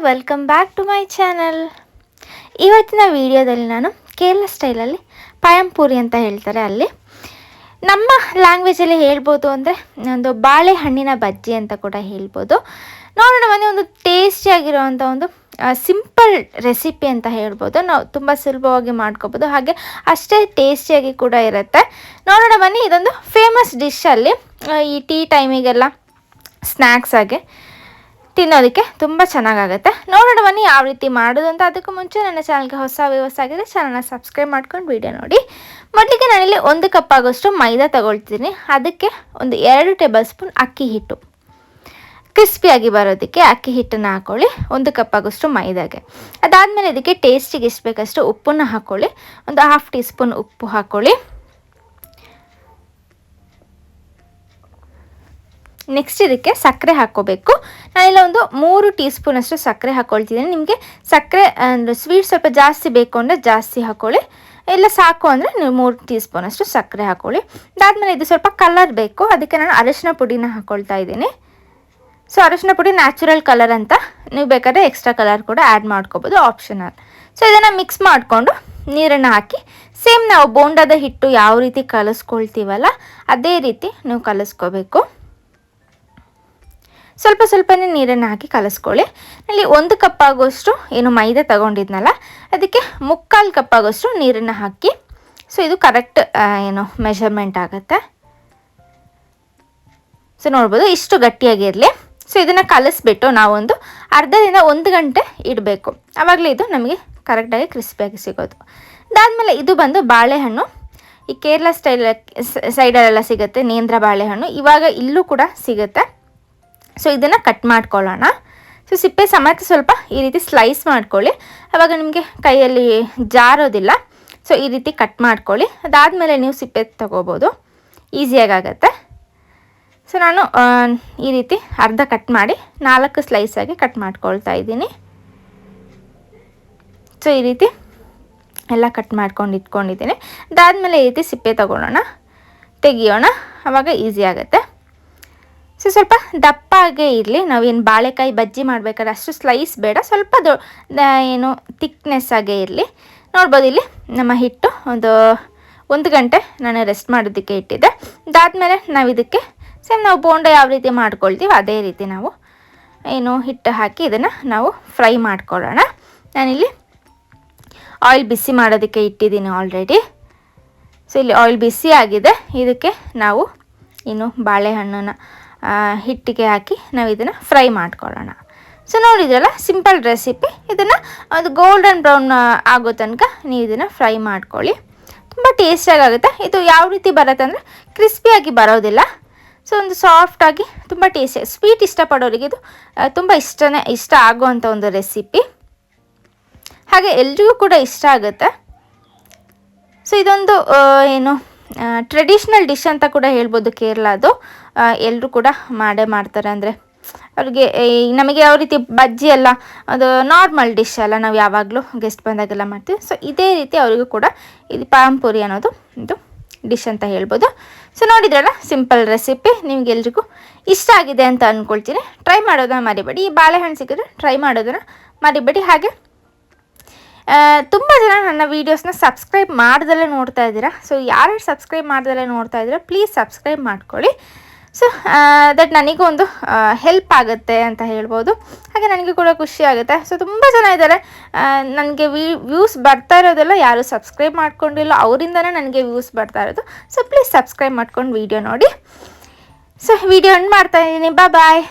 Welcome back to my channel. ಇವತ್ತಿನ ವಿಡಿಯೋದಲ್ಲಿ ನಾನು ಕೇರಳ ಸ್ಟೈಲಲ್ಲಿ ಪಾಯಂಪೂರಿ ಅಂತ ಹೇಳ್ತಾರೆ, ಅಲ್ಲಿ ನಮ್ಮ ಲ್ಯಾಂಗ್ವೇಜಲ್ಲಿ ಹೇಳ್ಬೋದು ಅಂದರೆ ಒಂದು ಬಾಳೆಹಣ್ಣಿನ ಬಜ್ಜಿ ಅಂತ ಕೂಡ ಹೇಳ್ಬೋದು. ನೋಡೋಣ ಬನ್ನಿ, ಒಂದು ಟೇಸ್ಟಿಯಾಗಿರೋವಂಥ ಒಂದು ಸಿಂಪಲ್ ರೆಸಿಪಿ ಅಂತ ಹೇಳ್ಬೋದು. ನಾವು ತುಂಬ ಸುಲಭವಾಗಿ ಮಾಡ್ಕೋಬೋದು, ಹಾಗೆ ಅಷ್ಟೇ ಟೇಸ್ಟಿಯಾಗಿ ಕೂಡ ಇರುತ್ತೆ. ನೋಡೋಣ ಬನ್ನಿ, ಇದೊಂದು ಫೇಮಸ್ ಡಿಶಲ್ಲಿ ಈ ಟೀ ಟೈಮಿಗೆಲ್ಲ ಸ್ನ್ಯಾಕ್ಸ್ ಆಗಿ ತಿನ್ನೋದಕ್ಕೆ ತುಂಬ ಚೆನ್ನಾಗಾಗುತ್ತೆ. ನೋಡೋಣ ಬನ್ನಿ ಯಾವ ರೀತಿ ಮಾಡೋದು ಅಂತ. ಅದಕ್ಕೂ ಮುಂಚೆ ನನ್ನ ಚಾನಲ್ಗೆ ಹೊಸ ವ್ಯೂವರ್ಸ್ ಆಗಿದೆ, ಚಾನಲ್ನ ಸಬ್ಸ್ಕ್ರೈಬ್ ಮಾಡ್ಕೊಂಡು ವಿಡಿಯೋ ನೋಡಿ. ಮೊದಲಿಗೆ ನಾನಿಲ್ಲಿ 1 ಕಪ್ ಆಗೋಷ್ಟು ಮೈದಾ ತಗೊಳ್ತೀನಿ. ಅದಕ್ಕೆ ಒಂದು 2 ಟೇಬಲ್ ಸ್ಪೂನ್ ಅಕ್ಕಿ ಹಿಟ್ಟು, ಕ್ರಿಸ್ಪಿಯಾಗಿ ಬರೋದಕ್ಕೆ ಅಕ್ಕಿ ಹಿಟ್ಟನ್ನು ಹಾಕ್ಕೊಳ್ಳಿ 1 ಕಪ್ ಆಗೋಷ್ಟು ಮೈದಾಗೆ. ಅದಾದಮೇಲೆ ಇದಕ್ಕೆ ಟೇಸ್ಟಿಗೆ ಎಷ್ಟು ಬೇಕಷ್ಟು ಉಪ್ಪನ್ನು ಹಾಕ್ಕೊಳ್ಳಿ. ಒಂದು 1/2 ಟೀ ಸ್ಪೂನ್ ಉಪ್ಪು ಹಾಕ್ಕೊಳ್ಳಿ. ನೆಕ್ಸ್ಟ್ ಇದಕ್ಕೆ ಸಕ್ಕರೆ ಹಾಕ್ಕೋಬೇಕು. ನಾನಿಲ್ಲ ಒಂದು 3 ಟೀ ಸ್ಪೂನಷ್ಟು ಸಕ್ಕರೆ ಹಾಕ್ಕೊಳ್ತಿದ್ದೀನಿ. ನಿಮಗೆ ಸಕ್ಕರೆ ಅಂದರೆ ಸ್ವೀಟ್ ಸ್ವಲ್ಪ ಜಾಸ್ತಿ ಬೇಕು ಅಂದರೆ ಜಾಸ್ತಿ ಹಾಕ್ಕೊಳ್ಳಿ, ಇಲ್ಲ ಸಾಕು ಅಂದರೆ ನೀವು 3 ಟೀ ಸ್ಪೂನಷ್ಟು ಸಕ್ಕರೆ ಹಾಕ್ಕೊಳ್ಳಿ. ಅದಾದಮೇಲೆ ಇದು ಸ್ವಲ್ಪ ಕಲರ್ ಬೇಕು, ಅದಕ್ಕೆ ನಾನು ಅರಿಶಿನ ಪುಡಿನ ಹಾಕ್ಕೊಳ್ತಾ ಇದ್ದೀನಿ. ಸೊ ಅರಿಶಿನ ಪುಡಿ ನ್ಯಾಚುರಲ್ ಕಲರ್ ಅಂತ, ನೀವು ಬೇಕಾದ್ರೆ ಎಕ್ಸ್ಟ್ರಾ ಕಲರ್ ಕೂಡ ಆ್ಯಡ್ ಮಾಡ್ಕೋಬೋದು, ಆಪ್ಷನಲ್. ಸೊ ಇದನ್ನು ಮಿಕ್ಸ್ ಮಾಡಿಕೊಂಡು ನೀರನ್ನು ಹಾಕಿ ಸೇಮ್ ನಾವು ಬೋಂಡದ ಹಿಟ್ಟು ಯಾವ ರೀತಿ ಕಲಿಸ್ಕೊಳ್ತೀವಲ್ಲ ಅದೇ ರೀತಿ ನೀವು ಕಲಿಸ್ಕೋಬೇಕು. ಸ್ವಲ್ಪ ಸ್ವಲ್ಪನೇ ನೀರನ್ನು ಹಾಕಿ ಕಲಿಸ್ಕೊಳ್ಳಿ. ಅಲ್ಲಿ 1 ಕಪ್ ಆಗೋಷ್ಟು ಏನು ಮೈದಾ ತಗೊಂಡಿದ್ನಲ್ಲ ಅದಕ್ಕೆ 3/4 ಕಪ್ ಆಗೋಷ್ಟು ನೀರನ್ನು ಹಾಕಿ. ಸೊ ಇದು ಕರೆಕ್ಟ್ ಏನು ಮೆಷರ್ಮೆಂಟ್ ಆಗುತ್ತೆ. ಸೊ ನೋಡ್ಬೋದು ಇಷ್ಟು ಗಟ್ಟಿಯಾಗಿರಲಿ. ಸೊ ಇದನ್ನು ಕಲಿಸ್ಬಿಟ್ಟು ನಾವೊಂದು ಅರ್ಧದಿಂದ 1 ಗಂಟೆ ಇಡಬೇಕು, ಆವಾಗಲೇ ಇದು ನಮಗೆ ಕರೆಕ್ಟಾಗಿ ಕ್ರಿಸ್ಪಿಯಾಗಿ ಸಿಗೋದು. ಅದಾದಮೇಲೆ ಇದು ಬಂದು ಬಾಳೆಹಣ್ಣು, ಈ ಕೇರಳ ಸೈಡಲ್ಲೆಲ್ಲ ಸಿಗುತ್ತೆ ನೇಂದ್ರ ಬಾಳೆಹಣ್ಣು, ಇವಾಗ ಇಲ್ಲೂ ಕೂಡ ಸಿಗುತ್ತೆ. ಸೊ ಇದನ್ನು ಕಟ್ ಮಾಡ್ಕೊಳ್ಳೋಣ. ಸೊ ಸಿಪ್ಪೆ ಸಮೇತ ಸ್ವಲ್ಪ ಈ ರೀತಿ ಸ್ಲೈಸ್ ಮಾಡ್ಕೊಳ್ಳಿ, ಆವಾಗ ನಿಮಗೆ ಕೈಯಲ್ಲಿ ಜಾರೋದಿಲ್ಲ. ಸೊ ಈ ರೀತಿ ಕಟ್ ಮಾಡ್ಕೊಳ್ಳಿ. ಅದಾದಮೇಲೆ ನೀವು ಸಿಪ್ಪೆ ತೊಗೋಬೋದು, ಈಸಿಯಾಗತ್ತೆ. ಸೊ ನಾನು ಈ ರೀತಿ ಅರ್ಧ ಕಟ್ ಮಾಡಿ 4 ಸ್ಲೈಸಾಗಿ ಕಟ್ ಮಾಡ್ಕೊಳ್ತಾ ಇದ್ದೀನಿ. ಸೊ ಈ ರೀತಿ ಎಲ್ಲ ಕಟ್ ಮಾಡ್ಕೊಂಡು ಇಟ್ಕೊಂಡಿದ್ದೀನಿ. ಅದಾದಮೇಲೆ ಈ ರೀತಿ ಸಿಪ್ಪೆ ತೆಗಿಯೋಣ, ಆವಾಗ ಈಸಿ ಆಗುತ್ತೆ. ಸೊ ಸ್ವಲ್ಪ ದಪ್ಪಾಗೇ ಇರಲಿ, ನಾವೇನು ಬಾಳೆಕಾಯಿ ಬಜ್ಜಿ ಮಾಡಬೇಕಾದ್ರೆ ಅಷ್ಟು ಸ್ಲೈಸ್ ಬೇಡ, ಸ್ವಲ್ಪ ಏನು ಥಿಕ್ನೆಸ್ ಆಗೇ ಇರಲಿ. ನೋಡ್ಬೋದು ಇಲ್ಲಿ ನಮ್ಮ ಹಿಟ್ಟು ಒಂದು 1 ಗಂಟೆ ನಾನು ರೆಸ್ಟ್ ಮಾಡೋದಕ್ಕೆ ಇಟ್ಟಿದ್ದೆ. ಅದಾದಮೇಲೆ ನಾವು ಇದಕ್ಕೆ ಸೇಮ್ ನಾವು ಬೋಂಡ ಯಾವ ರೀತಿ ಮಾಡ್ಕೊಳ್ತೀವಿ ಅದೇ ರೀತಿ ನಾವು ಏನು ಹಿಟ್ಟು ಹಾಕಿ ಇದನ್ನು ನಾವು ಫ್ರೈ ಮಾಡ್ಕೊಳ್ಳೋಣ. ನಾನಿಲ್ಲಿ ಆಯಿಲ್ ಬಿಸಿ ಮಾಡೋದಕ್ಕೆ ಇಟ್ಟಿದ್ದೀನಿ ಆಲ್ರೆಡಿ. ಸೊ ಇಲ್ಲಿ ಆಯಿಲ್ ಬಿಸಿ ಆಗಿದೆ, ಇದಕ್ಕೆ ನಾವು ಏನು ಬಾಳೆಹಣ್ಣನ್ನು ಹಿಟ್ಟಿಗೆ ಹಾಕಿ ನಾವು ಇದನ್ನು ಫ್ರೈ ಮಾಡ್ಕೊಳ್ಳೋಣ. ಸೊ ನೋಡಿದ್ರಲ್ಲ ಸಿಂಪಲ್ ರೆಸಿಪಿ. ಇದನ್ನು ಒಂದು ಗೋಲ್ಡನ್ ಬ್ರೌನ್ ಆಗೋ ತನಕ ನೀವು ಇದನ್ನು ಫ್ರೈ ಮಾಡ್ಕೊಳ್ಳಿ, ತುಂಬ ಟೇಸ್ಟಿಯಾಗಿ ಆಗುತ್ತೆ. ಇದು ಯಾವ ರೀತಿ ಬರುತ್ತೆ ಅಂದರೆ ಕ್ರಿಸ್ಪಿಯಾಗಿ ಬರೋದಿಲ್ಲ. ಸೊ ಒಂದು ಸಾಫ್ಟಾಗಿ ತುಂಬ ಟೇಸ್ಟಿಯಾಗಿ, ಸ್ವೀಟ್ ಇಷ್ಟಪಡೋರಿಗೆ ಇದು ತುಂಬ ಇಷ್ಟ ಆಗುವಂಥ ಒಂದು ರೆಸಿಪಿ, ಹಾಗೆ ಎಲ್ರಿಗೂ ಕೂಡ ಇಷ್ಟ ಆಗುತ್ತೆ. ಸೊ ಇದೊಂದು ಏನು ಟ್ರೆಡಿಷ್ನಲ್ ಡಿಶ್ ಅಂತ ಕೂಡ ಹೇಳ್ಬೋದು ಕೇರಳದು. ಎಲ್ಲರೂ ಕೂಡ ಮಾಡ್ತಾರೆ, ಅಂದರೆ ಅವ್ರಿಗೆ ನಮಗೆ ಯಾವ ರೀತಿ ಬಜ್ಜಿ ಎಲ್ಲ ಅದು ನಾರ್ಮಲ್ ಡಿಶ್ ಅಲ್ಲ, ನಾವು ಯಾವಾಗಲೂ ಗೆಸ್ಟ್ ಬಂದಾಗೆಲ್ಲ ಮಾಡ್ತೀವಿ. ಸೊ ಇದೇ ರೀತಿ ಅವರಿಗೂ ಕೂಡ ಇದು ಪಾಂಪೂರಿ ಅನ್ನೋದು ಇದು ಡಿಶ್ ಅಂತ ಹೇಳ್ಬೋದು. ಸೊ ನೋಡಿದ್ರಲ್ಲ ಸಿಂಪಲ್ ರೆಸಿಪಿ, ನಿಮಗೆಲ್ರಿಗೂ ಇಷ್ಟ ಆಗಿದೆ ಅಂತ ಅಂದ್ಕೊಳ್ತೀನಿ. ಟ್ರೈ ಮಾಡೋದನ್ನ ಮರಿಬೇಡಿ, ಈ ಬಾಳೆಹಣ್ಣು ಸಿಕ್ಕಿದ್ರೆ ಟ್ರೈ ಮಾಡೋದನ್ನು ಮರಿಬೇಡಿ. ಹಾಗೆ ತುಂಬ ಜನ ನನ್ನ ವೀಡಿಯೋಸ್ನ ಸಬ್ಸ್ಕ್ರೈಬ್ ಮಾಡ್ದಲ್ಲೇ ನೋಡ್ತಾ ಇದ್ದೀರಾ. ಸೊ ಯಾರು ಸಬ್ಸ್ಕ್ರೈಬ್ ಮಾಡ್ದಲ್ಲೇ ನೋಡ್ತಾ ಇದ್ದೀರಾ ಪ್ಲೀಸ್ ಸಬ್ಸ್ಕ್ರೈಬ್ ಮಾಡ್ಕೊಳ್ಳಿ. ಸೊ ದಟ್ ನನಗೂ ಒಂದು ಹೆಲ್ಪ್ ಆಗುತ್ತೆ ಅಂತ ಹೇಳ್ಬೋದು, ಹಾಗೆ ನನಗೂ ಕೂಡ ಖುಷಿ ಆಗುತ್ತೆ. ಸೊ ತುಂಬ ಜನ ಇದ್ದಾರೆ, ನನಗೆ ವ್ಯೂಸ್ ಬರ್ತಾ ಇರೋದೆಲ್ಲ ಯಾರು ಸಬ್ಸ್ಕ್ರೈಬ್ ಮಾಡ್ಕೊಂಡಿಲ್ಲ, ಅವರಿಂದನೇ ನನಗೆ ವ್ಯೂಸ್ ಬರ್ತಾ ಇರೋದು. ಸೊ ಪ್ಲೀಸ್ ಸಬ್ಸ್ಕ್ರೈಬ್ ಮಾಡ್ಕೊಂಡು ವೀಡಿಯೋ ನೋಡಿ. ಸೊ ವಿಡಿಯೋ ಎಂಡ್ ಮಾಡ್ತಾ ಇದ್ದೀನಿ, ಬಾಯ್.